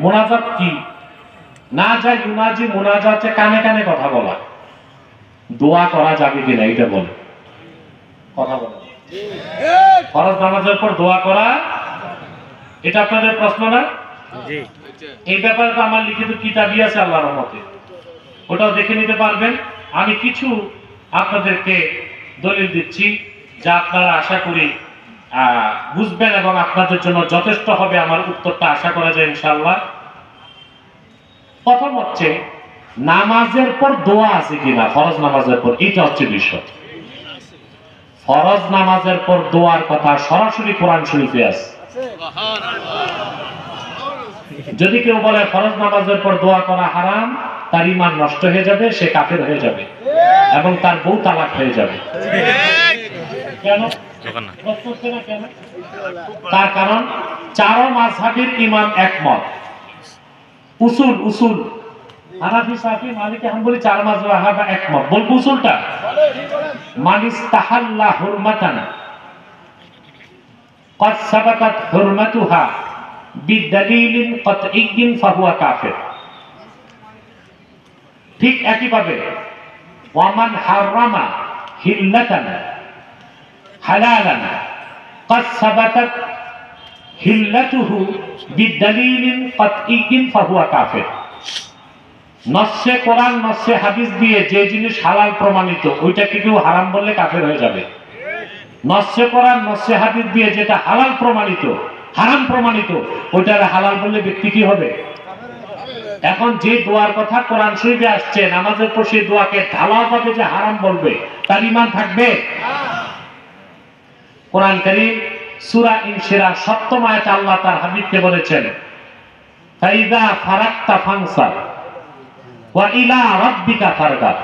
মোনাজাত কি? না যা ইউনাজি মোনাজাত হচ্ছে কানে কানে কথা বলা। দোয়া করা যাবে কিনা এটা বলে, কথা বলে। ফরজ নামাজের পর দোয়া করা, এটা আপনাদের প্রশ্ন না? এই ব্যাপারে তো আমার লিখিত কিতাবই আছে আল্লাহর রহমতে, ওটাও দেখে নিতে পারবেন। আমি কিছু আপনাদেরকে দলিল দিচ্ছি যা আপনারা আশা করি বুঝবেন এবং আপনাদের জন্য যথেষ্ট হবে। আমার উত্তরটা আশা করা যায় ইনশাআল্লাহ। প্রথম হচ্ছে নামাজের পর দোয়া আছে কিনা, ফরজ নামাজের পর, এটা হচ্ছে বিষয়। ফরজ নামাজের পর দোয়ার কথা সরাসরি কোরআন শরীফে আছে। যদি কেউ বলে ফরজ নামাজের পর দোয়া করা হারাম, তার ঈমান নষ্ট হয়ে যাবে, সে কাফের হয়ে যাবে এবং তার বউ তালাক হয়ে যাবে। কেন? তার কারণ চারো মাযহাবের ইমাম একমত। উসুল হানাফি, শাফি, মালিকি, হাম্বলি চার মাযহাব একমত। বলবো উসুলটা, মান ইস্তাহাল্লা হুরমাতান ক্বাদ সাবাকাত হুরমাতুহা বিদালিলিন কাতঈয়্যিন ফাহুয়া কাফির। ঠিক একইভাবে ওয়া মান হারামা হিল্লাতান হালালান ক্বাদ সাবাকাত হিল্লাতুহু বিদালিলিন কাতঈয়্যিন ফাহুয়া কাফির। নসে কোরআন নসে হাদিস দিয়ে যে জিনিস হালাল প্রমাণিত, ওইটাকে কেউ হারাম বললে কাফের হয়ে যাবে। নসে কোরআন নসে হাদিস দিয়ে যেটা হালাল প্রমাণিত, হারাম প্রমাণিত, ওইটারে হালাল বললে ব্যক্তি কি হবে? এখন যে দোয়ার কথা কোরআন শরীফে আসছে, নামাজের পর সেই দোয়াকে ঢালাওভাবে যে হারাম বলবে, তার ঈমান থাকবে? কোরআন কারীম সূরা ইনশিরাহ ৭ম আয়াতে আল্লাহ তার হাবিবকে বলেছেন, ফাইযা ফারাগতা ফানসাব ওয়া ইলা রাব্বিকা ফারগাব।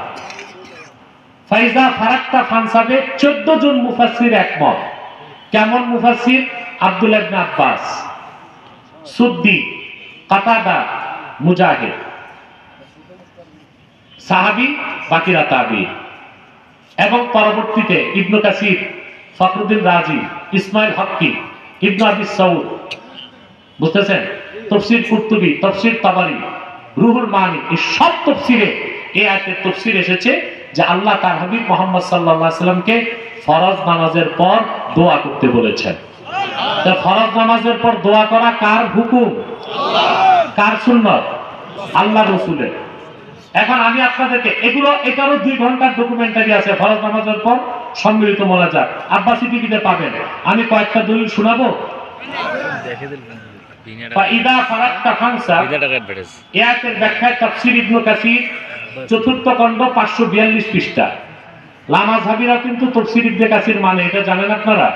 ফাইযা ফারাগতা ফানসাবে 14 জন মুফাসসির একমত। কেমন মুফাসসির? আব্দুল্লাহ ইবনে আব্বাস, সুদ্দি, কাতাদা, মুজাহিদ, সাহাবী, বাকিরা তাবী, এবং পরবর্তীতে ইবনে কাসির, ফখরুদ্দিন রাজি, ইসমাইল হক্কি, ইবনে আবি সাউদ, বুঝতেছেন, তাফসীর কুরতুবী, তাফসীর তাবারি, রুহুল মানি, এই সব তাফসীরে এই আয়াতের তাফসীর এসেছে যে আল্লাহ তার হাবিব মুহাম্মদ সাল্লাল্লাহু আলাইহি ওয়াসাল্লামকে ফরজ নামাজের পর দোয়া করতে বলেছেন। তো ফরজ নামাজের পর দোয়া করা কার হুকুম? কার সুন্নাত? আল্লাহ রাসূলের। এখন আমি আপনাদেরকে এটারও 2 ঘন্টার ডকুমেন্টারি আছে ফরজ নামাজের পর সম্মিলিত মোনাজাত, আব্বাসী টিভিতে পাবেন। আমি কয়েকটা দলিল শোনাবো। ফাইদা ফারাগতা ফানসাব, আয়াতের ব্যাখ্যায় তাফসীর ইবনে কাসির, চতুর্থ খণ্ড 542 পৃষ্ঠা। লামাযহাবীরা কিন্তু তাফসীর ইবনে কাসির মানে, এটা জানেন আপনারা?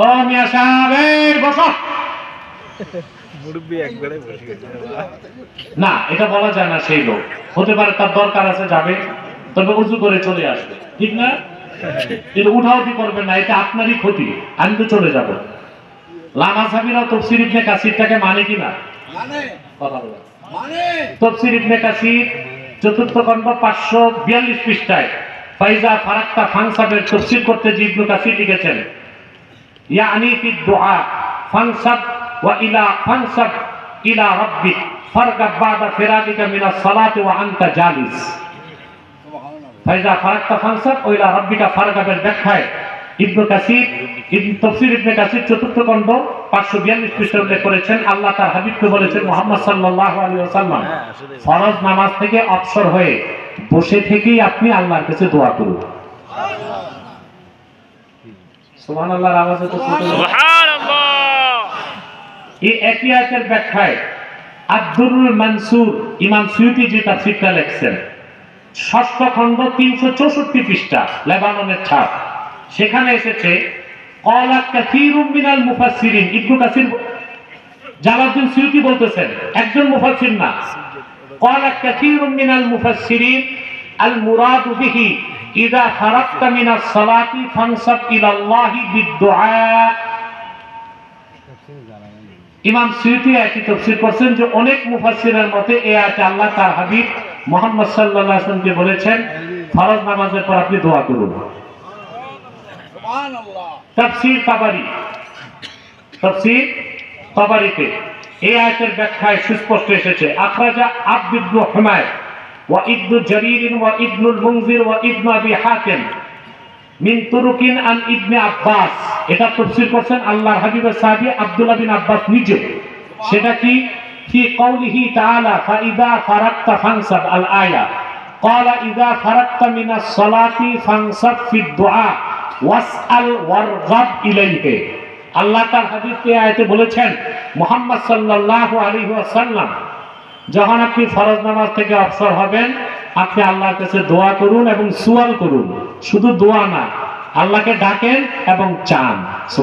ও মিয়া সাহেব, এই বসো। মুরব্বি একবারে বসে গেছে না, এটা বলা যায় না। সেই লোক হতে পারে তার দরকার আছে, যাবে, তবে উযু করে চলে আসবে, ঠিক না? এটা উঠাউঠি করবেন না, এটা আপনারই ক্ষতি। আমি তো চলে যাব। লামাযহাবীরা তাফসীর ইবনে কাসিরটাকে মানে কি না? মানে। কথা বলেন, মানে। তাফসীর ইবনে কাসির চতুর্থ খণ্ড 542 পৃষ্ঠায় ফাইজা ফারাগতা ফানসাবের তাফসীর করতে যে ইবনে কাসির লিখেছেন, ইয়ানি ফি দুআ ফানসাব ওয়া ইলা ফানসাব ইলা রাব্বিক ফারগাব বাদা ফিরাদিকা মিনাস সালাতি ওয়া আনতা জালিস। ফাইজা ফারাগতা ফানসাব ওয়া ইলা রাব্বিকা ফারগাবের ব্যাখ্যায় ইবনে কাসির, তাফসীর ইবনে কাসির চতুর্থ খণ্ড 542 পৃষ্ঠায় উল্লেখ করেছেন, আল্লাহ তার হাবিবকে বলেছেন মুহাম্মদ সাল্লাল্লাহু আলাইহি ওয়াসাল্লাম, ফরজ নামাজ থেকে অবসর হয়ে বসে থেকেই আপনি আল্লাহর কাছে দোয়া করুন। সুবহানাল্লাহর আওয়াজে তো সুবহানাল্লাহ। এই একই আয়াতের ব্যাখ্যায় আদ-দুররুল মানসুর ইমাম সুয়ুতী যে তাফসীরটা লিখছেন, ষষ্ঠ খণ্ড 364 পৃষ্ঠা, লেবাননের ছাপ, সেখানে এসেছে ক্বালা কাসীরুম মিনাল মুফাসসিরিন। ইবনে কাসির, জালালউদ্দিন সুয়ুতী বলতেছেন, একজন মুফাসসির না। ক্বালা কাসীরুম মিনাল মুফাসসিরিন আল মুরাদু বিহি ইযা ফারাগতা মিনাস সালাতি ফানসাব ইলাল্লাহি বিদ-দুআ। ইমাম সুয়ুতী একই তাফসীর করছেন যে অনেক মুফাসসিরের মতে এই আয়াতে আল্লাহ তার হাবিব মুহাম্মদ সাল্লাল্লাহু আলাইহি ওয়াসাল্লামকে বলেছেন ফরজ নামাজের পর আপনি দোয়া করুন। সুবহানাল্লাহ। তাফসীর তাবারি, তাফসীর তাবারিতে এই আয়াতের ব্যাখ্যায় সুস্পষ্ট এসেছে, আখরাজা আবদ ইবনে হুমায়দ ওয়া ইবনে জারীর ওয়া ইবনুল মুনজির ওয়া ইবনে আবি হাতিম মিন তুরুকিন আন ইবনে আব্বাস। এটা তাফসীর করেছেন আল্লাহর হাবিবের সাহাবী আব্দুল্লাহ বিন আব্বাস নিজে। সেটা কি? ফি কওলিহি তাআলা ফাইদা ফারাগতা ফানসাব আল আয়া ক্বালা ইযা ফারাগতা মিনাস সালাতি ফানসাব ফিদ দুআ ওয়াসআল ওয়ারগাব ইলাইহি। আল্লাহ তার হাদিসে আয়াতে বলেছেন মুহাম্মদ সাল্লাল্লাহু আলাইহি ওয়াসাল্লাম যখন আপনি ফরজ নামাজ থেকে অবসর হবেন আপনি আল্লাহর কাছে দোয়া করুন এবং সুয়াল করুন, শুধু দোয়া না, আল্লাহকে ডাকেন এবং চান।